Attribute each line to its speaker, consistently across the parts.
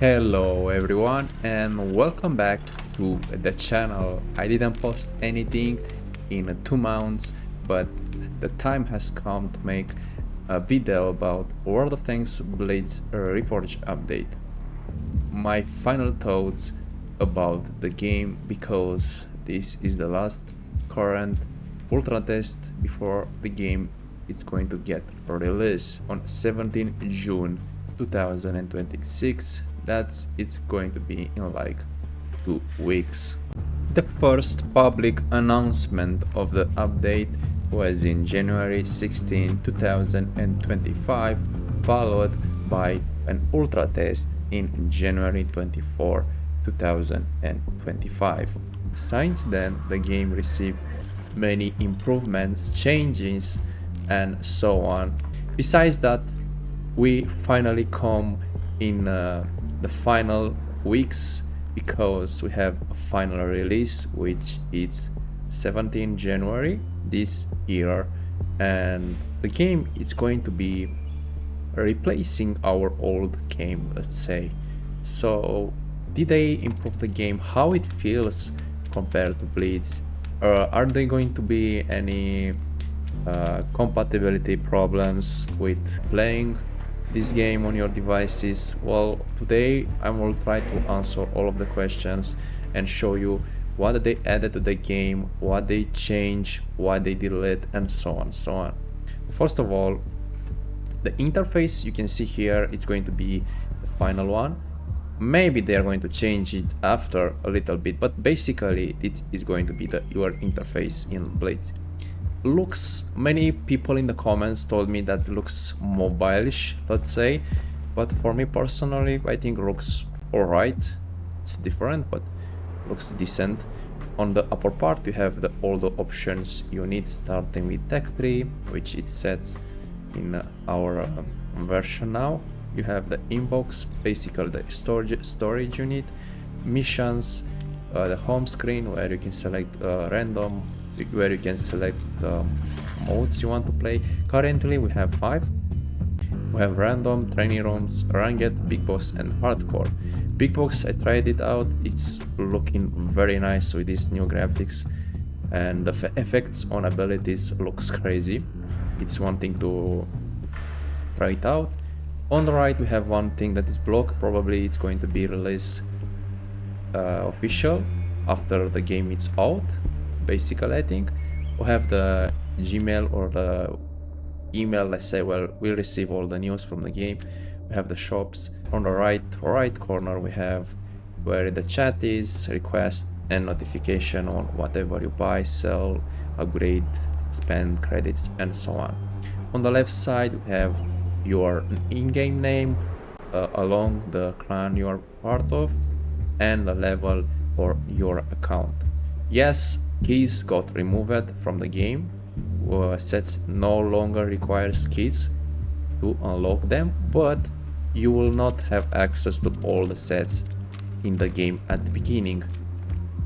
Speaker 1: Hello everyone and welcome back to the channel. I didn't post anything in 2 months, but the time has come to make a video about World of Tanks Blitz Reforge update. My final thoughts about the game, because this is the last current ultra test before the game is going to get released on 17 June 2026. It's going to be in like 2 weeks. The first public announcement of the update was in January 16, 2025, followed by an ultra test in January 24, 2025. Since then, the game received many improvements, changes, and so on. Besides that, we finally come in the final weeks, because we have a final release, which is 17 January this year, and the game is going to be replacing our old game, let's say. So did they improve the game, how it feels compared to Blitz? Are there going to be any compatibility problems with playing this game on your devices? Well, today I will try to answer all of the questions and show you what they added to the game, what they changed, what they delete, and so on. First of all, the interface you can see here, it's going to be the final one. Maybe they are going to change it after a little bit, but basically it is going to be your interface in Blitz. Many people in the comments told me that looks mobile-ish, let's say, but for me personally, I think looks alright. It's different, but looks decent. On the upper part, you have all the options you need, starting with tech tree, which it sets in our version now. You have the inbox, basically the storage unit, missions, the home screen where you can select random, where you can select the modes you want to play. Currently we have 5. We have random, training rooms, ranked, big boss, and hardcore. Big boss, I tried it out, it's looking very nice with these new graphics, and the effects on abilities looks crazy. It's one thing to try it out. On the right we have one thing that is blocked. Probably it's going to be released official after the game is out. Basically, I think we have the Gmail or the email, let's say, well, we'll receive all the news from the game. We have the shops. On the right corner we have where the chat is, request and notification on whatever you buy, sell, upgrade, spend credits, and so on. On the left side we have your in-game name along the clan you are part of, and the level for your account. Yes, keys got removed from the game. Sets no longer requires keys to unlock them, but you will not have access to all the sets in the game at the beginning.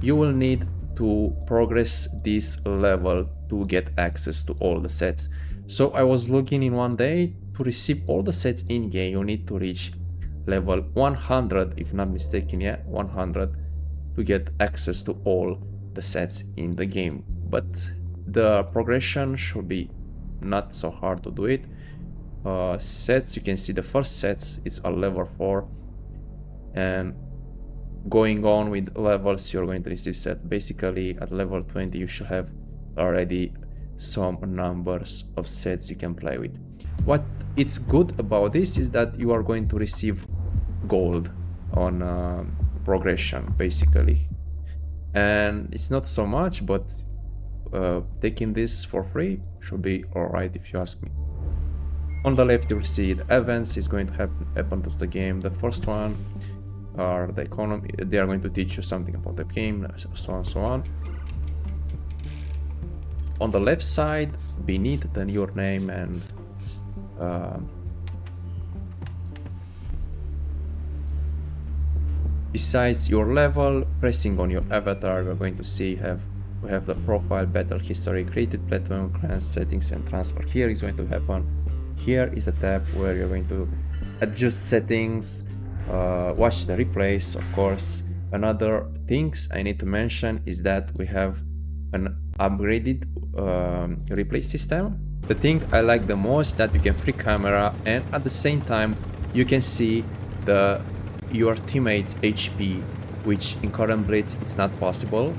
Speaker 1: You will need to progress this level to get access to all the sets. So I was looking in one day, to receive all the sets in game you need to reach level 100, if not mistaken, yeah, 100, to get access to all the sets in the game. But the progression should be not so hard to do it. Sets, you can see the first sets, it's a level 4, and going on with levels you're going to receive sets. Basically at level 20 you should have already some numbers of sets you can play with. What it's good about this is that you are going to receive gold on progression, basically, and it's not so much, but taking this for free should be alright if you ask me. On the left you will see the events is going to happen to the game. The first one are the economy. They are going to teach you something about the game, so on. On the left side, beneath your name and besides your level, pressing on your avatar, we're going to see we have the profile, battle history, created platform, clan settings, and transfer. Here is going to happen. Here is a tab where you're going to adjust settings, watch the replays, of course. Another things I need to mention is that we have an upgraded replay system. The thing I like the most that you can free camera, and at the same time you can see your teammates HP, which in current Blitz it's not possible.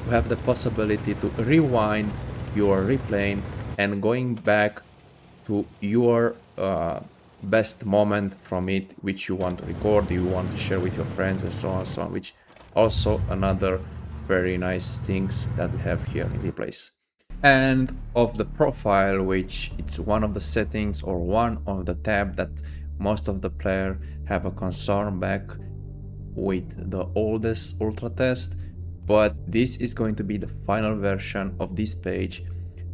Speaker 1: You have the possibility to rewind your replay and going back to your best moment from it, which you want to record, you want to share with your friends, and so on, so on, which also another very nice things that we have here in replays. And of the profile, which it's one of the settings or one of the tab that most of the player have a concern back with the oldest ultra test, but this is going to be the final version of this page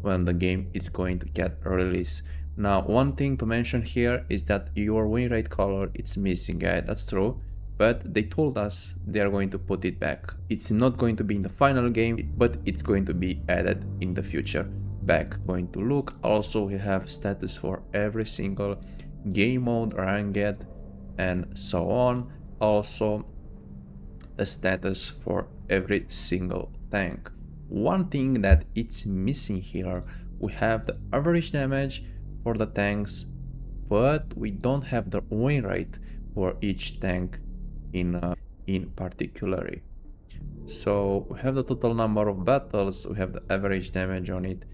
Speaker 1: when the game is going to get released. Now, one thing to mention here is that your win rate color it's missing. Yeah, that's true, but they told us they are going to put it back. It's not going to be in the final game, but it's going to be added in the future back. Going to look, also we have status for every single game mode, ranked, and so on. Also a status for every single tank. One thing that it's missing here, we have the average damage for the tanks, but we don't have the win rate for each tank in particular. So we have the total number of battles, we have the average damage on it.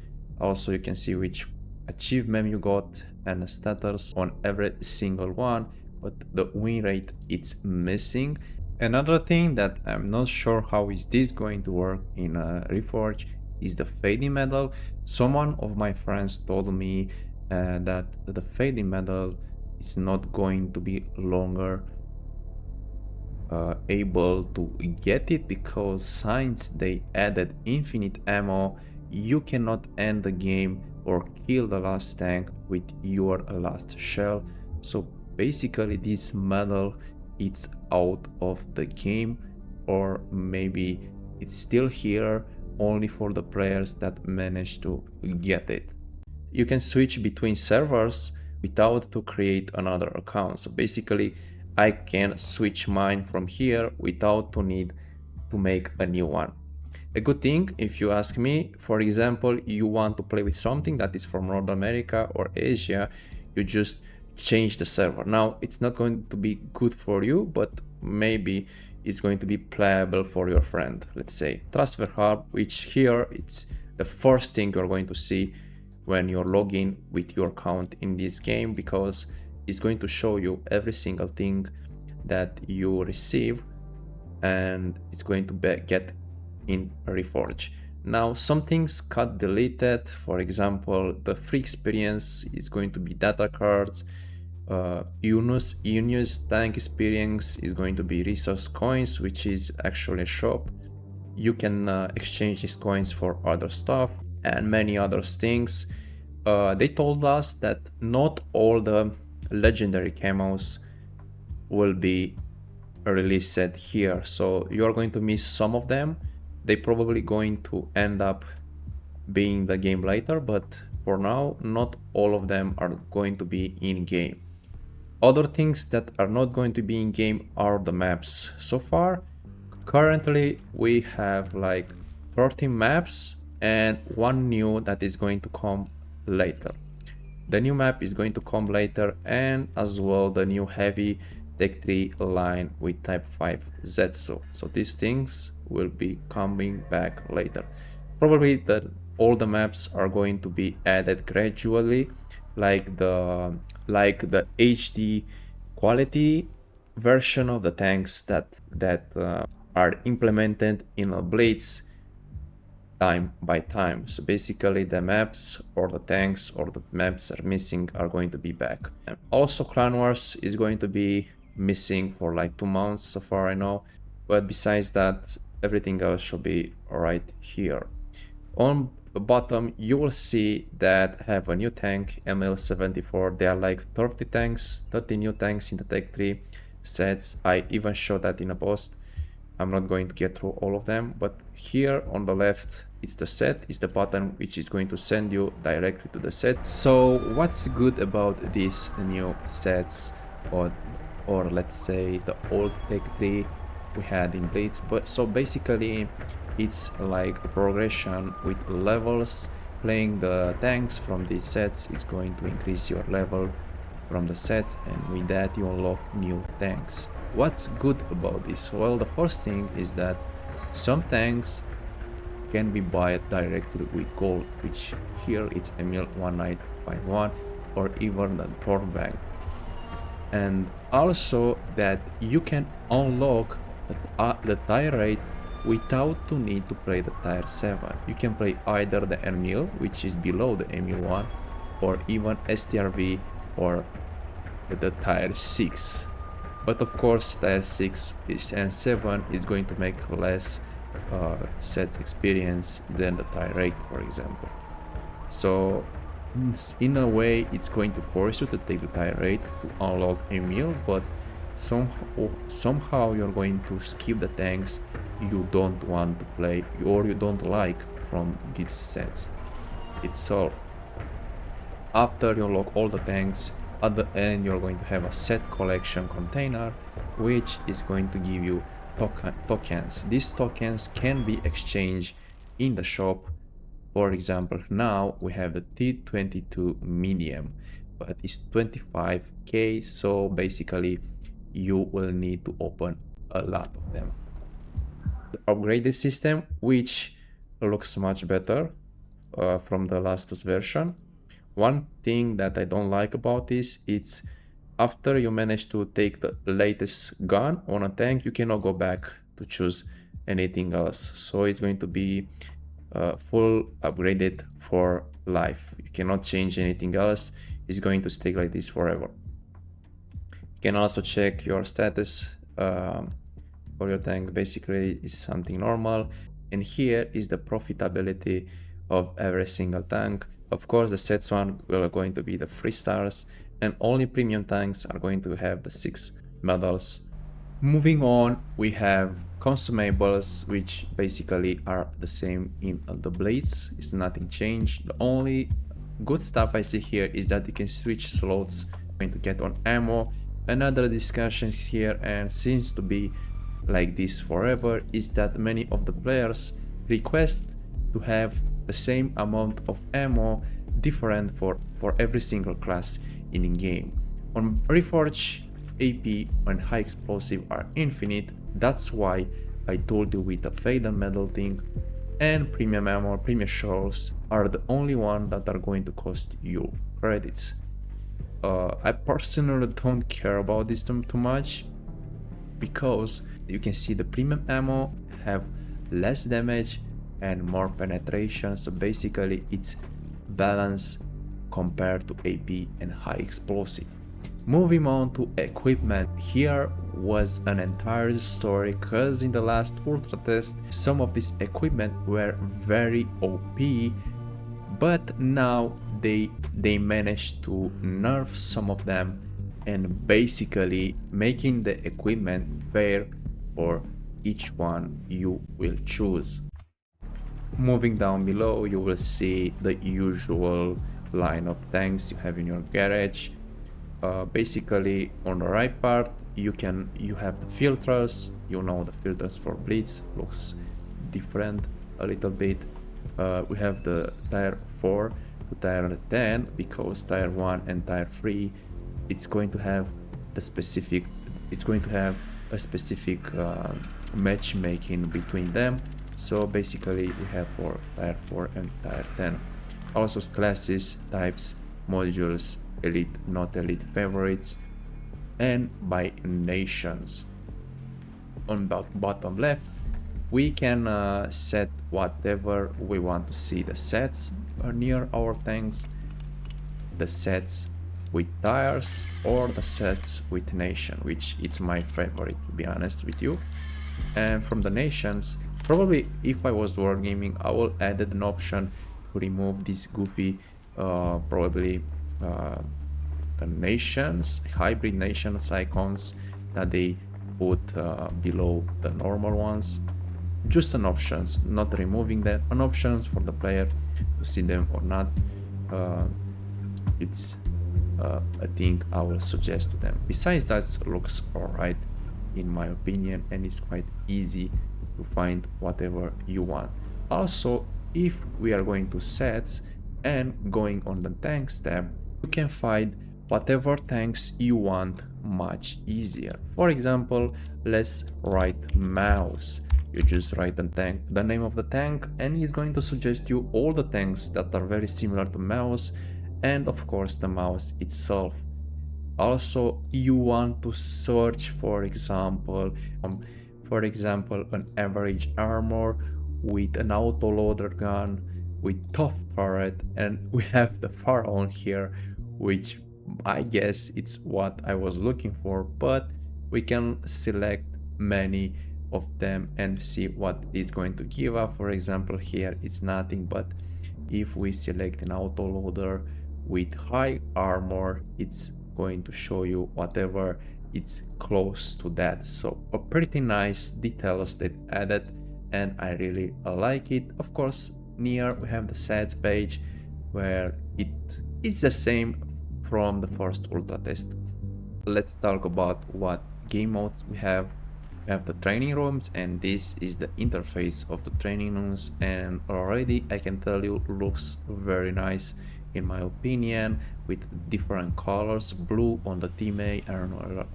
Speaker 1: Also you can see which achievement you got and the status on every single one, but the win rate it's missing. Another thing that I'm not sure how is this going to work in Reforge is the fading medal. Someone of my friends told me that the fading medal is not going to be longer able to get it, because since they added infinite ammo, you cannot end the game or kill the last tank with your last shell. So basically this medal it's out of the game, or maybe it's still here only for the players that manage to get it. You can switch between servers without to create another account. So basically I can switch mine from here without to need to make a new one. A good thing, if you ask me, for example, you want to play with something that is from North America or Asia, you just change the server. Now it's not going to be good for you, but maybe it's going to be playable for your friend. Let's say transfer hub, which here it's the first thing you're going to see when you're logging with your account in this game, because it's going to show you every single thing that you receive and it's going to get in Reforge. Now some things got deleted, for example the free experience is going to be data cards. Unused tank experience is going to be resource coins, which is actually a shop. You can exchange these coins for other stuff and many other things. They told us that not all the legendary camos will be released here, so you are going to miss some of them. They probably going to end up being the game later, but for now not all of them are going to be in game. Other things that are not going to be in game are the maps. So far currently we have like 13 maps and one new that is going to come later. The new map is going to come later, and as well the new heavy Tech 3 line with Type 5 Zetsu. So these things will be coming back later. Probably all the maps are going to be added gradually, like the HD quality version of the tanks that are implemented in a Blitz time by time. So basically the maps or the tanks or the maps are missing are going to be back. And also Clan Wars is going to be missing for like 2 months so far I know, but besides that everything else should be right here. On the bottom you will see that have a new tank, ML74. There are like 30 new tanks in the Tech 3 sets. I even showed that in a post. I'm not going to get through all of them, but here on the left it's the set, is the button which is going to send you directly to the set. So what's good about these new sets or or let's say the old tech tree we had in Blitz. But so basically it's like a progression with levels. Playing the tanks from these sets is going to increase your level from the sets, and with that you unlock new tanks. What's good about this? Well, the first thing is that some tanks can be bought directly with gold, which here it's Emil 1951 or even the Thornbank. And also that you can unlock the tire rate without to need to play the tier 7. You can play either the Emil, which is below the Emil 1, or even STRV or the tier 6. But of course tier 6 and 7 is going to make less set experience than the tier 8, for example. So in a way it's going to force you to take the tier 8 to unlock Emil, but somehow you're going to skip the tanks you don't want to play or you don't like from these sets itself. After you unlock all the tanks, at the end you're going to have a set collection container, which is going to give you tokens. These tokens can be exchanged in the shop. For example, now we have the T22 medium, but it's 25k, so basically you will need to open a lot of them. The upgraded system, which looks much better from the latest version. One thing that I don't like about this, it's after you manage to take the latest gun on a tank, you cannot go back to choose anything else. So it's going to be full upgraded for life. You cannot change anything else. It's going to stay like this forever. You can also check your status for your tank. Basically is something normal, and here is the profitability of every single tank. Of course the sets one are going to be the 3 stars, and only premium tanks are going to have the 6 medals. Moving on, we have consumables, which basically are the same in the Blitz. It's nothing changed. The only good stuff I see here is that you can switch slots going to get on ammo. Another discussion here, and seems to be like this forever, is that many of the players request to have the same amount of ammo different for every single class in game. On Reforge, AP and high explosive are infinite. That's why I told you with the fade and medal thing, and premium ammo, premium shells are the only one that are going to cost you credits. I personally don't care about this too much, because you can see the premium ammo have less damage and more penetration, so basically it's balanced compared to AP and high explosive. Moving on to equipment, here was an entire story, because in the last ultra test some of this equipment were very OP, but now they managed to nerf some of them and basically making the equipment fair for each one you will choose. Moving down below, you will see the usual line of tanks you have in your garage. Basically on the right part you have the filters. You know, the filters for Blitz looks different a little bit. We have the tier 4 to tier 10, because tier 1 and tier 3 it's going to have a specific matchmaking between them. So basically we have for tier 4 and tier 10. Also classes, types, modules, elite, not elite, favorites, and by nations. On the bottom left we can set whatever we want to see the sets near our tanks, the sets with tires or the sets with nation, which it's my favorite, to be honest with you. And from the nations, probably if I was wargaming, I will add an option to remove these goofy probably the nations, hybrid nations icons that they put below the normal ones. Just an options, not removing them, an options for the player to see them or not. It's a thing I will suggest to them. Besides that, looks alright in my opinion, and it's quite easy to find whatever you want. Also, if we are going to sets and going on the tanks tab, you can find whatever tanks you want much easier. For example, let's write mouse. You just write the name of the tank, and he's going to suggest you all the tanks that are very similar to mouse, and of course the mouse itself. Also, you want to search, for example, an average armor with an autoloader gun with top turret, and we have the pharaoh here, which I guess it's what I was looking for, but we can select many of them and see what is going to give up. For example, here it's nothing, but if we select an autoloader with high armor, it's going to show you whatever it's close to that. So a pretty nice details that added, and I really like it. Of course, near we have the stats page where it's the same from the first ultra test. Let's talk about what game modes we have. We have the training rooms, and this is the interface of the training rooms, and already I can tell you looks very nice in my opinion, with different colors. Blue on the team A, I don't know,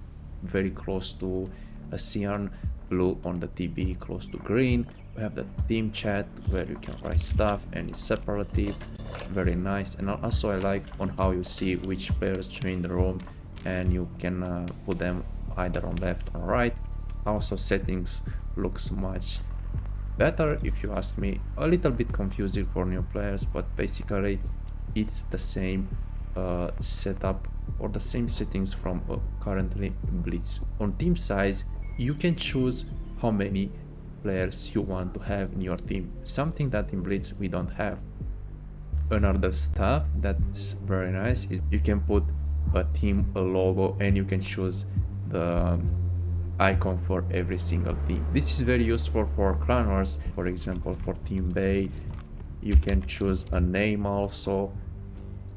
Speaker 1: very close to a cyan. Blue on the TB, close to green. We have the team chat where you can write stuff, and it's separative, very nice. And also I like on how you see which players join the room, and you can put them either on left or right. Also settings looks much better if you ask me. A little bit confusing for new players, but basically it's the same setup or the same settings from currently Blitz. On team size, you can choose how many players you want to have in your team, something that in Blitz we don't have. Another stuff that's very nice is you can put a team, a logo, and you can choose the icon for every single team. This is very useful for claners. For example, for team B, you can choose a name also,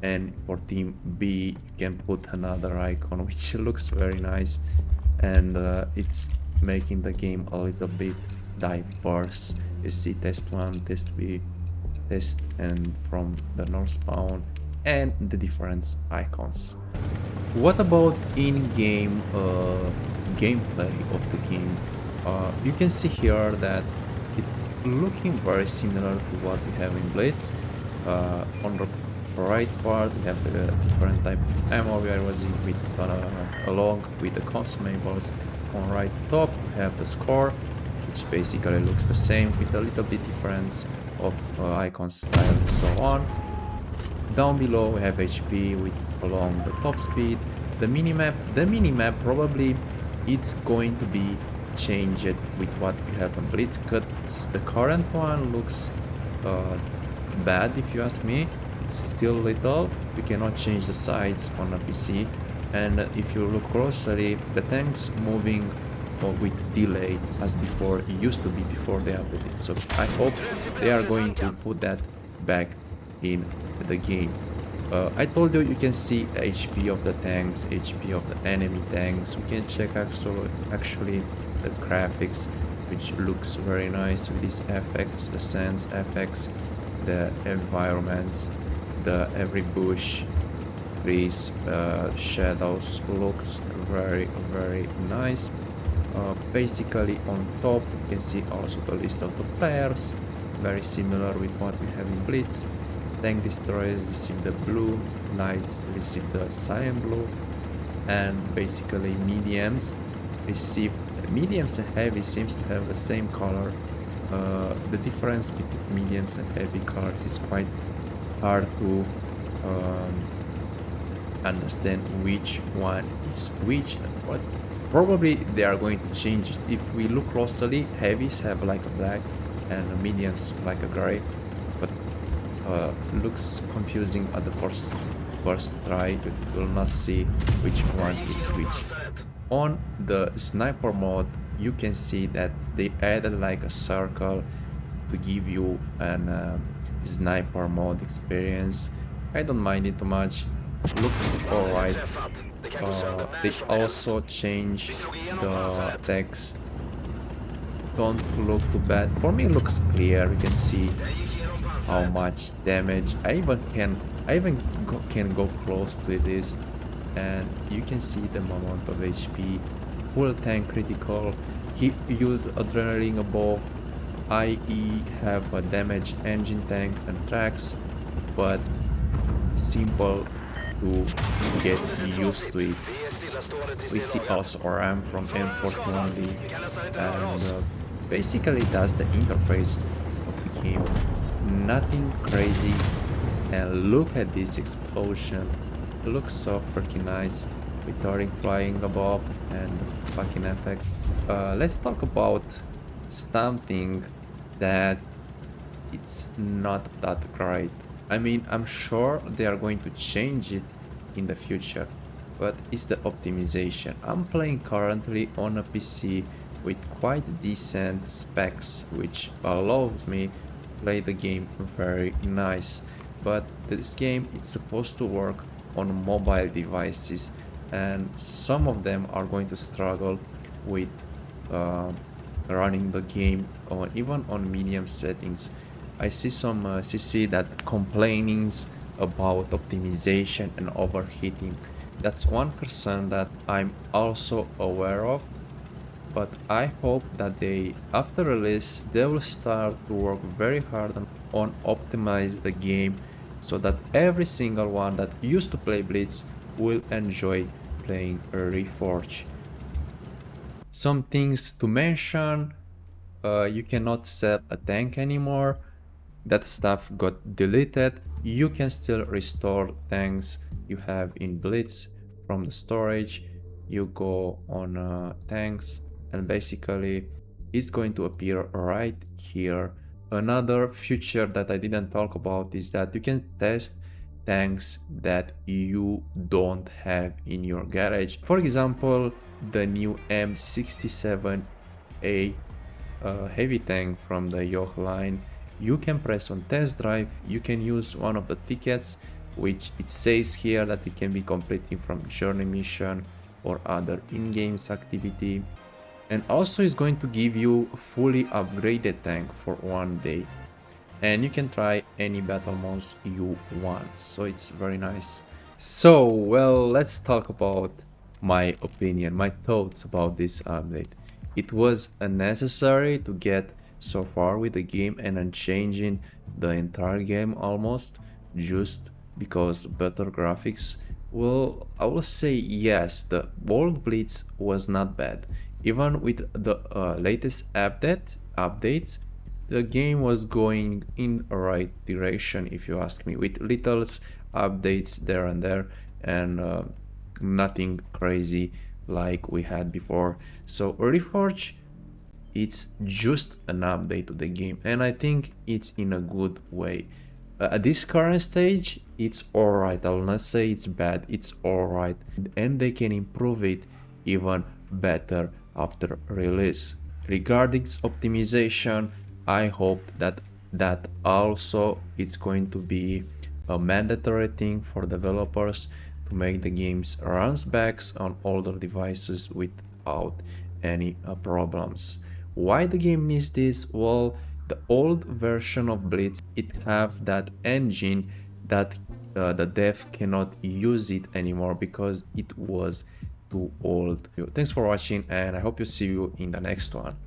Speaker 1: and for team B you can put another icon, which looks very nice, and it's making the game a little bit diverse. You see test 1, test B, test, and from the north spawn, and the different icons. What about in-game gameplay of the game? You can see here that it's looking very similar to what we have in Blitz. On the right part we have the different type of ammo we are using with along with the consumables. On right top we have the score, which basically looks the same with a little bit difference of icon style and so on. Down below we have HP with along the top speed. The minimap probably it's going to be changed with what we have on Blitz, because the current one looks bad if you ask me. It's still little, we cannot change the size on a PC, and if you look closely, the tanks moving with delay as before, it used to be before they updated. So I hope they are going to put that back in the game. I told you can see HP of the tanks, HP of the enemy tanks. We can check actually the graphics, which looks very nice with these effects, the sense effects, the environments, the every bush, trees, shadows looks very nice. Basically on top you can see also the list of the players, very similar with what we have in Blitz. Tank destroyers receive the blue, knights receive the cyan blue, and basically mediums receive, mediums and heavy seems to have the same color. The difference between mediums and heavy colors is quite hard to understand which one is which, but probably they are going to change it. If we look closely, heavies have like a black and mediums like a gray, but looks confusing at the first try. You will not see which one is which. On the sniper mode you can see that they added like a circle to give you an sniper mode experience. I don't mind it too much. looks alright. They also change the text, don't look too bad. For me it looks clear, you can see how much damage. I even can go close to this, and you can see the amount of HP. Full tank critical. He used adrenaline above. I.e. have a damage engine tank and tracks, but simple to get used to it. We see also RAM from M41D, and basically that's the interface of the game. Nothing crazy, and look at this explosion. It looks so freaking nice with Thorin flying above and the fucking effect. Let's talk about something that it's not that great. I mean, I'm sure they are going to change it in the future, but it's the optimization. I'm playing currently on a PC with quite decent specs, which allows me to play the game very nice. But this game is supposed to work on mobile devices, and some of them are going to struggle with running the game on even on medium settings. I see some CC that complainings about optimization and overheating. That's one concern that I'm also aware of, but I hope that they, after release, they will start to work very hard on optimize the game so that every single one that used to play Blitz will enjoy playing Reforge. Some things to mention: you cannot sell a tank anymore. That stuff got deleted. You can still restore tanks you have in Blitz from the storage. You go on tanks, and basically it's going to appear right here. Another feature that I didn't talk about is that you can test tanks that you don't have in your garage. For example, the new M67A heavy tank from the Yoh line. You can press on test drive. You can use one of the tickets, which it says here that it can be completing from journey mission or other in-games activity, and also is going to give you a fully upgraded tank for 1 day, and you can try any battle modes you want, so it's very nice. So, well, let's talk about my opinion, my thoughts about this update. It was unnecessary to get so far with the game and then changing the entire game almost just because better graphics. Well, I will say yes, the World Blitz was not bad. Even with the latest updates, the game was going in the right direction, if you ask me, with little updates there and there, and nothing crazy like we had before. So Reforge, it's just an update to the game, and I think it's in a good way. At this current stage, it's alright. I will not say it's bad, it's alright, and they can improve it even better after release. Regarding optimization, I hope that also it's going to be a mandatory thing for developers to make the games runs back on older devices without any problems. Why the game needs this? Well, the old version of Blitz, it have that engine that the dev cannot use it anymore because it was too old. Thanks for watching, and I hope to see you in the next one.